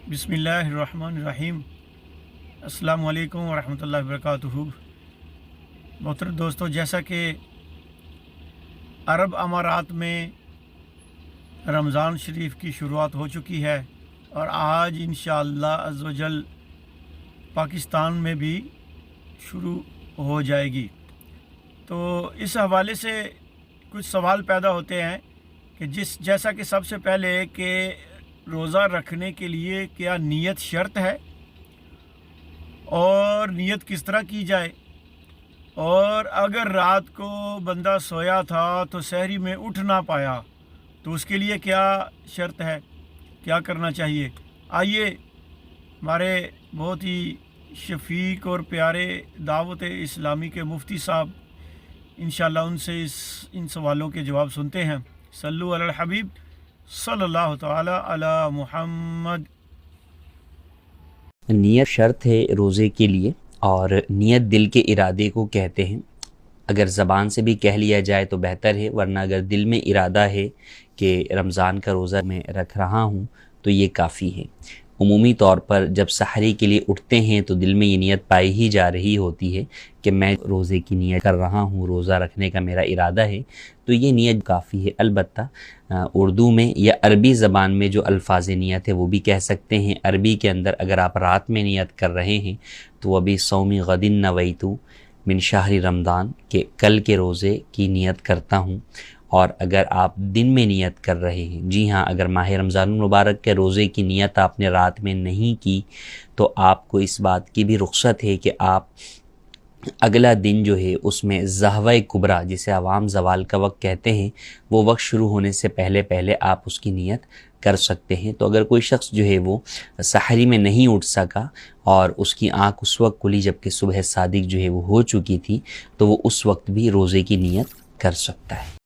बिस्मिल्लाहिर्रहमानिर्रहीम। अस्सलाम वालेकुम वरहमतुल्लाहि वबरकातुहू। मोहतरम दोस्तों, जैसा कि अरब अमारात में रमज़ान शरीफ की शुरुआत हो चुकी है और आज इंशाअल्लाह अज़्ज़ व जल पाकिस्तान में भी शुरू हो जाएगी, तो इस हवाले से कुछ सवाल पैदा होते हैं कि जैसा कि सबसे पहले कि रोज़ा रखने के लिए क्या नीयत शर्त है और नीयत किस तरह की जाए, और अगर रात को बंदा सोया था तो सहरी में उठ ना पाया तो उसके लिए क्या शर्त है, क्या करना चाहिए। आइए हमारे बहुत ही शफीक और प्यारे दावत इस्लामी के मुफ्ती साहब इंशाअल्लाह उनसे इन सवालों के जवाब सुनते हैं। सल्लु अलल हबीब सल्लल्लाहु तआला अला मुहम्मद। नियत शर्त है रोज़े के लिए, और नियत दिल के इरादे को कहते हैं। अगर ज़बान से भी कह लिया जाए तो बेहतर है, वरना अगर दिल में इरादा है कि रमज़ान का रोज़ा मैं रख रहा हूँ तो ये काफ़ी है। उमूमी तौर पर जब सहरी के लिए उठते हैं तो दिल में ये नियत पाई ही जा रही होती है कि मैं रोज़े की नियत कर रहा हूँ, रोज़ा रखने का मेरा इरादा है, तो ये नियत काफ़ी है। अलबत्ता उर्दू में या अरबी ज़बान में जो अल्फाज नियत है वो भी कह सकते हैं। अरबी के अंदर अगर आप रात में नियत कर रहे हैं तो अभी सौमी गदिन नवैतु मिन शहरी रमज़ान के कल के रोज़े की नियत करता हूँ। और अगर आप दिन में नियत कर रहे हैं, जी हाँ, अगर माह रमज़ान मुबारक के रोज़े की नियत आपने रात में नहीं की तो आपको इस बात की भी रुख्सत है कि आप अगला दिन जो है उसमें ज़हवा कुबरा, जिसे आवाम ज़वाल का वक्त कहते हैं, वो वक्त शुरू होने से पहले पहले आप उसकी नियत कर सकते हैं। तो अगर कोई शख्स जो है वो सहरी में नहीं उठ सका और उसकी आँख उस वक्त खुली जबकि सुबह सादिक जो है वो हो चुकी थी, तो वो उस वक्त भी रोज़े की नियत कर सकता है।